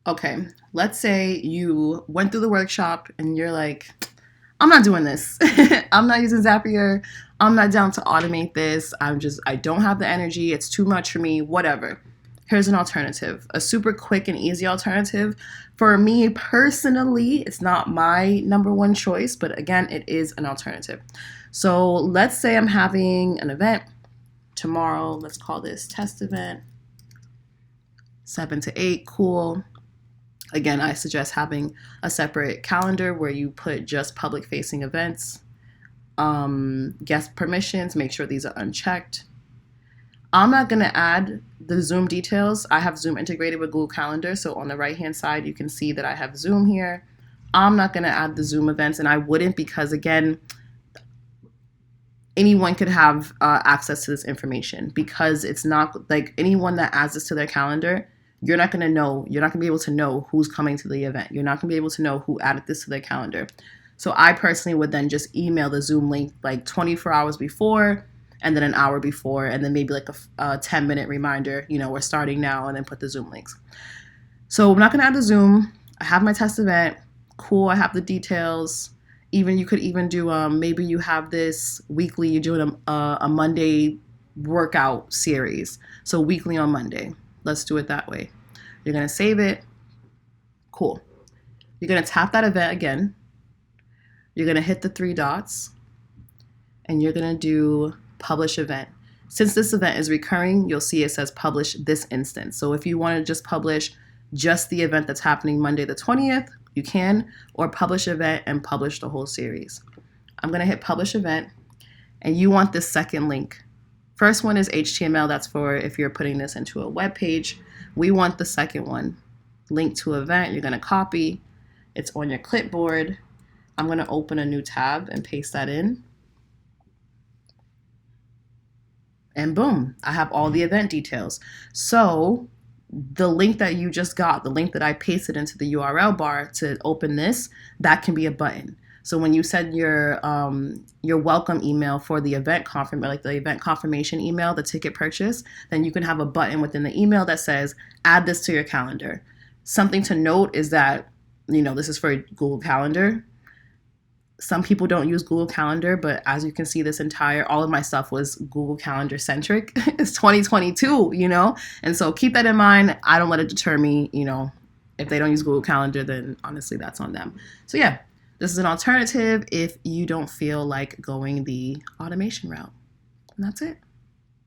Okay, let's say you went through the workshop and you're like, I'm not doing this. I'm not using Zapier. I'm not down to automate this. I don't have the energy. It's too much for me, whatever. Here's an alternative, a super quick and easy alternative. For me personally, it's not my number one choice, but again, it is an alternative. So let's say I'm having an event tomorrow. Let's call this test event 7 to 8. Cool. Again, I suggest having a separate calendar where you put just public facing events, guest permissions, make sure these are unchecked. I'm not going to add the Zoom details. I have Zoom integrated with Google Calendar. So on the right hand side, you can see that I have Zoom here. I'm not going to add the Zoom events, and I wouldn't because, again, anyone could have access to this information because it's not like anyone that adds this to their calendar. You're not going to be able to know who's coming to the event. You're not going to be able to know who added this to their calendar. So I personally would then just email the Zoom link like 24 hours before and then an hour before and then maybe like a 10-minute reminder, we're starting now, and then put the Zoom links. So I'm not going to add the Zoom. I have my test event. Cool. I have the details. You could even do, maybe you have this weekly, you're doing a Monday workout series. So weekly on Monday. Let's do it that way. You're going to save it. Cool. You're going to tap that event again. You're going to hit the 3 dots and you're going to do publish event. Since this event is recurring, you'll see it says publish this instance. So if you want to just publish just the event that's happening Monday the 20th, you can, or publish event and publish the whole series. I'm going to hit publish event, and you want this second link. First one is HTML. That's for if you're putting this into a web page. We want the second one, link to event. You're going to copy. It's on your clipboard. I'm going to open a new tab and paste that in. And boom, I have all the event details. So the link that you just got, the link that I pasted into the URL bar to open this, that can be a button. So when you send your welcome email for the event like the event confirmation email, the ticket purchase, then you can have a button within the email that says, add this to your calendar. Something to note is that, this is for Google Calendar. Some people don't use Google Calendar, but as you can see, all of my stuff was Google Calendar centric. It's 2022, And so keep that in mind. I don't let it deter me, if they don't use Google Calendar, then honestly, that's on them. So yeah. This is an alternative if you don't feel like going the automation route. And that's it.